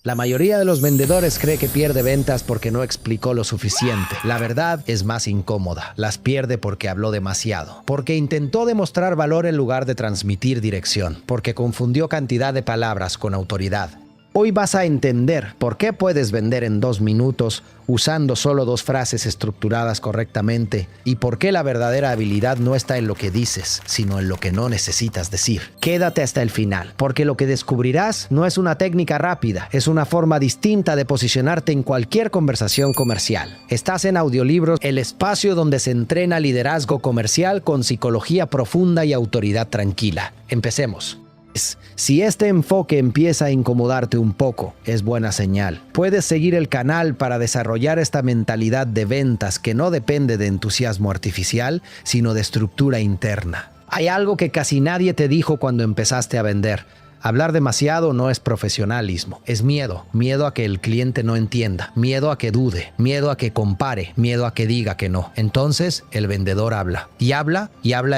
La mayoría de los vendedores cree que pierde ventas porque no explicó lo suficiente. La verdad es más incómoda. Las pierde porque habló demasiado, porque intentó demostrar valor en lugar de transmitir dirección, porque confundió cantidad de palabras con autoridad. Hoy vas a entender por qué puedes vender en 2 minutos usando solo 2 frases estructuradas correctamente y por qué la verdadera habilidad no está en lo que dices, sino en lo que no necesitas decir. Quédate hasta el final, porque lo que descubrirás no es una técnica rápida, es una forma distinta de posicionarte en cualquier conversación comercial. Estás en Audiolibros, el espacio donde se entrena liderazgo comercial con psicología profunda y autoridad tranquila. Empecemos. Si este enfoque empieza a incomodarte un poco, es buena señal. Puedes seguir el canal para desarrollar esta mentalidad de ventas que no depende de entusiasmo artificial, sino de estructura interna. Hay algo que casi nadie te dijo cuando empezaste a vender. Hablar demasiado no es profesionalismo, es miedo. Miedo a que el cliente no entienda, miedo a que dude, miedo a que compare, miedo a que diga que no. Entonces, el vendedor habla,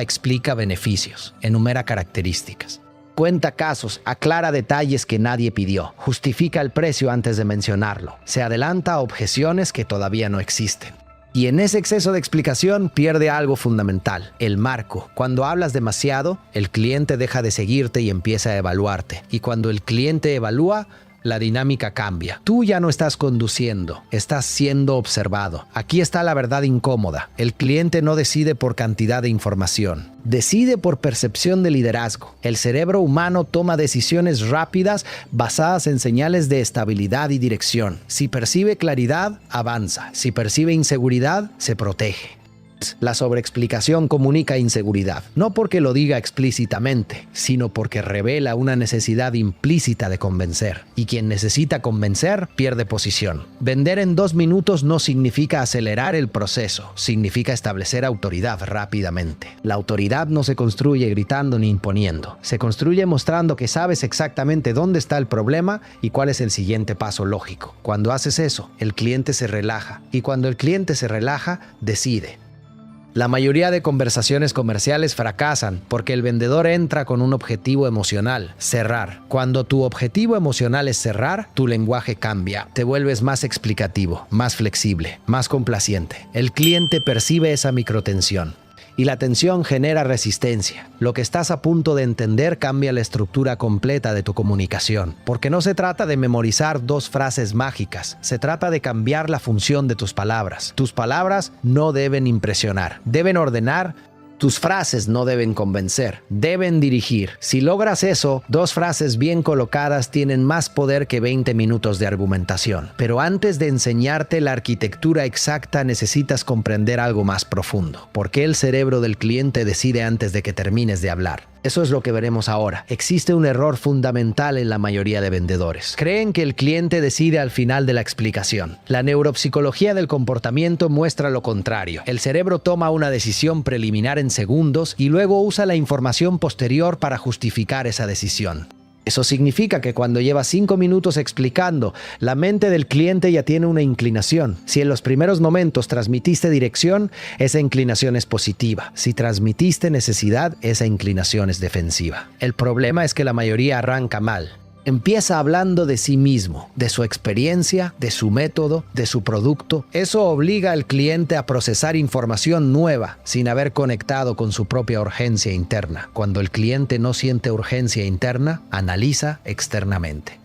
explica beneficios, enumera características. Cuenta casos, aclara detalles que nadie pidió, justifica el precio antes de mencionarlo, se adelanta a objeciones que todavía no existen. Y en ese exceso de explicación pierde algo fundamental, el marco. Cuando hablas demasiado, el cliente deja de seguirte y empieza a evaluarte. Y cuando el cliente evalúa, la dinámica cambia. Tú ya no estás conduciendo, estás siendo observado. Aquí está la verdad incómoda. El cliente no decide por cantidad de información, decide por percepción de liderazgo. El cerebro humano toma decisiones rápidas basadas en señales de estabilidad y dirección. Si percibe claridad, avanza. Si percibe inseguridad, se protege. La sobreexplicación comunica inseguridad, no porque lo diga explícitamente, sino porque revela una necesidad implícita de convencer. Y quien necesita convencer pierde posición. Vender en 2 minutos no significa acelerar el proceso, significa establecer autoridad rápidamente. La autoridad no se construye gritando ni imponiendo, se construye mostrando que sabes exactamente dónde está el problema y cuál es el siguiente paso lógico. Cuando haces eso, el cliente se relaja, y cuando el cliente se relaja, decide. La mayoría de conversaciones comerciales fracasan porque el vendedor entra con un objetivo emocional, cerrar. Cuando tu objetivo emocional es cerrar, tu lenguaje cambia. Te vuelves más explicativo, más flexible, más complaciente. El cliente percibe esa microtensión. Y la tensión genera resistencia. Lo que estás a punto de entender cambia la estructura completa de tu comunicación. Porque no se trata de memorizar 2 frases mágicas. Se trata de cambiar la función de tus palabras. Tus palabras no deben impresionar. Deben ordenar. Tus frases no deben convencer, deben dirigir. Si logras eso, 2 frases bien colocadas tienen más poder que 20 minutos de argumentación. Pero antes de enseñarte la arquitectura exacta, necesitas comprender algo más profundo. ¿Por qué el cerebro del cliente decide antes de que termines de hablar? Eso es lo que veremos ahora. Existe un error fundamental en la mayoría de vendedores. Creen que el cliente decide al final de la explicación. La neuropsicología del comportamiento muestra lo contrario. El cerebro toma una decisión preliminar en segundos y luego usa la información posterior para justificar esa decisión. Eso significa que cuando llevas 5 minutos explicando, la mente del cliente ya tiene una inclinación. Si en los primeros momentos transmitiste dirección, esa inclinación es positiva. Si transmitiste necesidad, esa inclinación es defensiva. El problema es que la mayoría arranca mal. Empieza hablando de sí mismo, de su experiencia, de su método, de su producto. Eso obliga al cliente a procesar información nueva sin haber conectado con su propia urgencia interna. Cuando el cliente no siente urgencia interna, analiza externamente.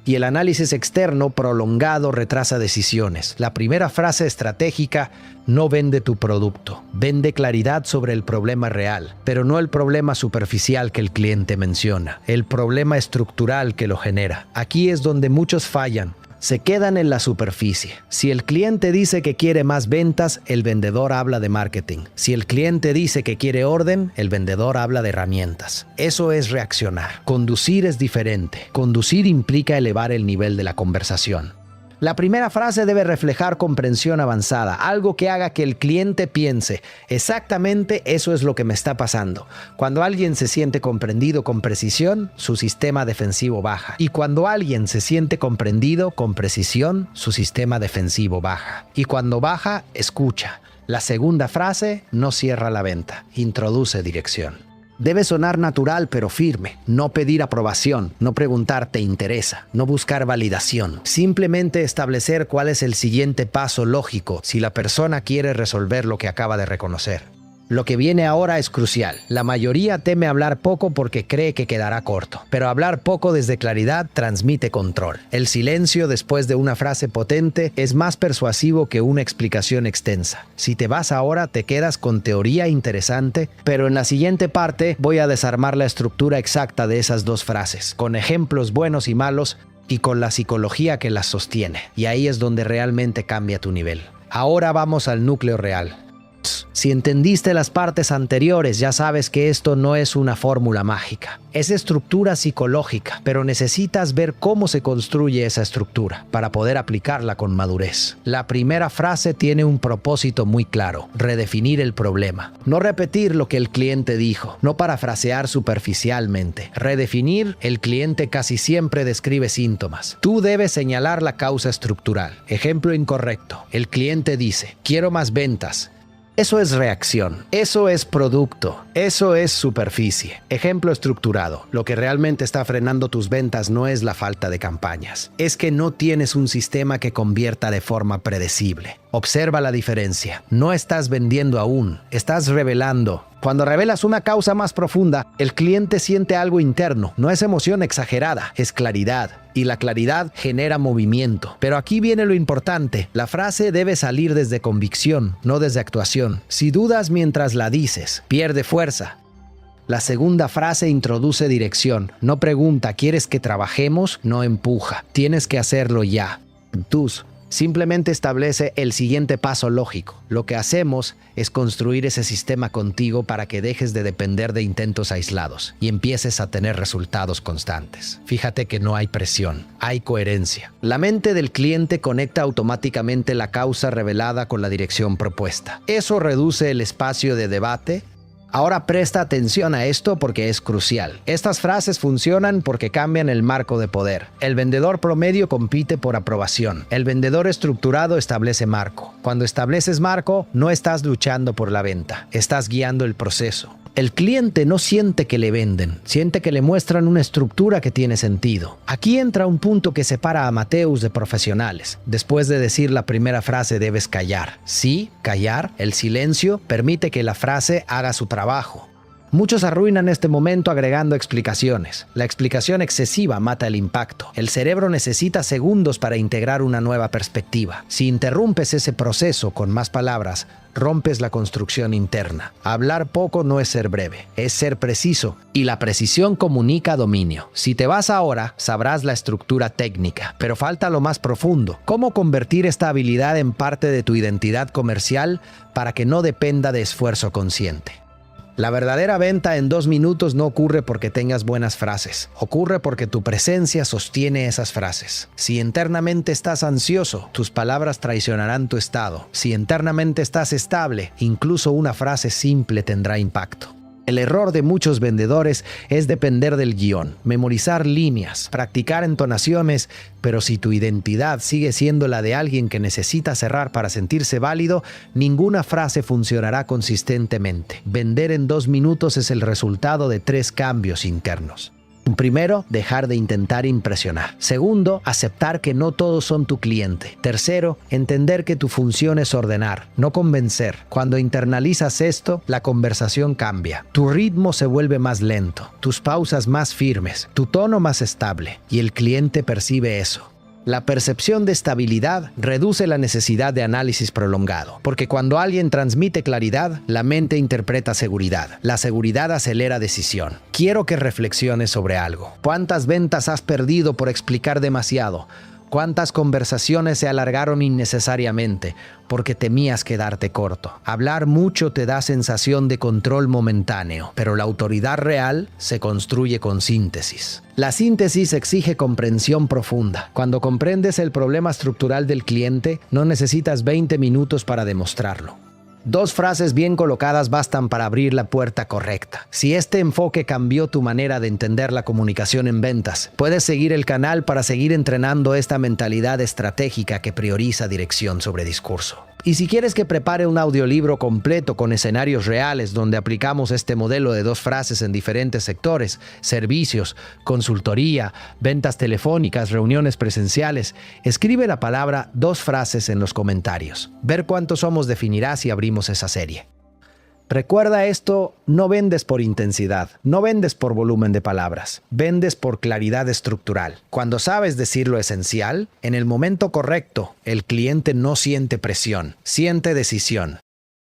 Y el análisis externo prolongado retrasa decisiones. La primera frase estratégica no vende tu producto, vende claridad sobre el problema real, pero no el problema superficial que el cliente menciona, el problema estructural que lo genera. Aquí es donde muchos fallan. Se quedan en la superficie. Si el cliente dice que quiere más ventas, el vendedor habla de marketing. Si el cliente dice que quiere orden, el vendedor habla de herramientas. Eso es reaccionar. Conducir es diferente. Conducir implica elevar el nivel de la conversación. La primera frase debe reflejar comprensión avanzada, algo que haga que el cliente piense, exactamente eso es lo que me está pasando. Cuando alguien se siente comprendido con precisión, su sistema defensivo baja. Y cuando alguien se siente comprendido con precisión, su sistema defensivo baja. Y cuando baja, escucha. La segunda frase no cierra la venta, introduce dirección. Debe sonar natural pero firme. No pedir aprobación, no preguntar ¿te interesa?, no buscar validación. Simplemente establecer cuál es el siguiente paso lógico si la persona quiere resolver lo que acaba de reconocer. Lo que viene ahora es crucial. La mayoría teme hablar poco porque cree que quedará corto. Pero hablar poco desde claridad transmite control. El silencio después de una frase potente es más persuasivo que una explicación extensa. Si te vas ahora, te quedas con teoría interesante, pero en la siguiente parte voy a desarmar la estructura exacta de esas dos frases, con ejemplos buenos y malos y con la psicología que las sostiene. Y ahí es donde realmente cambia tu nivel. Ahora vamos al núcleo real. Si entendiste las partes anteriores, ya sabes que esto no es una fórmula mágica. Es estructura psicológica, pero necesitas ver cómo se construye esa estructura para poder aplicarla con madurez. La primera frase tiene un propósito muy claro: redefinir el problema. No repetir lo que el cliente dijo, no parafrasear superficialmente. Redefinir, el cliente casi siempre describe síntomas. Tú debes señalar la causa estructural. Ejemplo incorrecto. El cliente dice: quiero más ventas. Eso es reacción, eso es producto, eso es superficie. Ejemplo estructurado: lo que realmente está frenando tus ventas no es la falta de campañas, es que no tienes un sistema que convierta de forma predecible. Observa la diferencia. No estás vendiendo aún, estás revelando. Cuando revelas una causa más profunda, el cliente siente algo interno. No es emoción exagerada, es claridad. Y la claridad genera movimiento. Pero aquí viene lo importante. La frase debe salir desde convicción, no desde actuación. Si dudas mientras la dices, pierde fuerza. La segunda frase introduce dirección. No pregunta: ¿quieres que trabajemos? No empuja. Tienes que hacerlo ya. Simplemente establece el siguiente paso lógico. Lo que hacemos es construir ese sistema contigo para que dejes de depender de intentos aislados y empieces a tener resultados constantes. Fíjate que no hay presión, hay coherencia. La mente del cliente conecta automáticamente la causa revelada con la dirección propuesta. Eso reduce el espacio de debate. Ahora presta atención a esto porque es crucial. Estas frases funcionan porque cambian el marco de poder. El vendedor promedio compite por aprobación. El vendedor estructurado establece marco. Cuando estableces marco, no estás luchando por la venta, estás guiando el proceso. El cliente no siente que le venden, siente que le muestran una estructura que tiene sentido. Aquí entra un punto que separa a amateurs de profesionales. Después de decir la primera frase debes callar. Sí, callar. El silencio permite que la frase haga su trabajo. Muchos arruinan este momento agregando explicaciones. La explicación excesiva mata el impacto. El cerebro necesita segundos para integrar una nueva perspectiva. Si interrumpes ese proceso con más palabras, rompes la construcción interna. Hablar poco no es ser breve, es ser preciso. Y la precisión comunica dominio. Si te vas ahora, sabrás la estructura técnica, pero falta lo más profundo. ¿Cómo convertir esta habilidad en parte de tu identidad comercial para que no dependa de esfuerzo consciente? La verdadera venta en 2 minutos no ocurre porque tengas buenas frases. Ocurre porque tu presencia sostiene esas frases. Si internamente estás ansioso, tus palabras traicionarán tu estado. Si internamente estás estable, incluso una frase simple tendrá impacto. El error de muchos vendedores es depender del guión, memorizar líneas, practicar entonaciones, pero si tu identidad sigue siendo la de alguien que necesita cerrar para sentirse válido, ninguna frase funcionará consistentemente. Vender en 2 minutos es el resultado de 3 cambios internos. Primero, dejar de intentar impresionar. Segundo, aceptar que no todos son tu cliente. Tercero, entender que tu función es ordenar, no convencer. Cuando internalizas esto, la conversación cambia. Tu ritmo se vuelve más lento, tus pausas más firmes, tu tono más estable, y el cliente percibe eso. La percepción de estabilidad reduce la necesidad de análisis prolongado, porque cuando alguien transmite claridad, la mente interpreta seguridad. La seguridad acelera decisión. Quiero que reflexiones sobre algo. ¿Cuántas ventas has perdido por explicar demasiado? ¿Cuántas conversaciones se alargaron innecesariamente porque temías quedarte corto? Hablar mucho te da sensación de control momentáneo, pero la autoridad real se construye con síntesis. La síntesis exige comprensión profunda. Cuando comprendes el problema estructural del cliente, no necesitas 20 minutos para demostrarlo. 2 frases bien colocadas bastan para abrir la puerta correcta. Si este enfoque cambió tu manera de entender la comunicación en ventas, puedes seguir el canal para seguir entrenando esta mentalidad estratégica que prioriza dirección sobre discurso. Y si quieres que prepare un audiolibro completo con escenarios reales donde aplicamos este modelo de 2 frases en diferentes sectores, servicios, consultoría, ventas telefónicas, reuniones presenciales, escribe la palabra 2 frases en los comentarios. Ver cuántos somos definirá si abrimos esa serie. Recuerda esto, no vendes por intensidad, no vendes por volumen de palabras, vendes por claridad estructural. Cuando sabes decir lo esencial, en el momento correcto, el cliente no siente presión, siente decisión.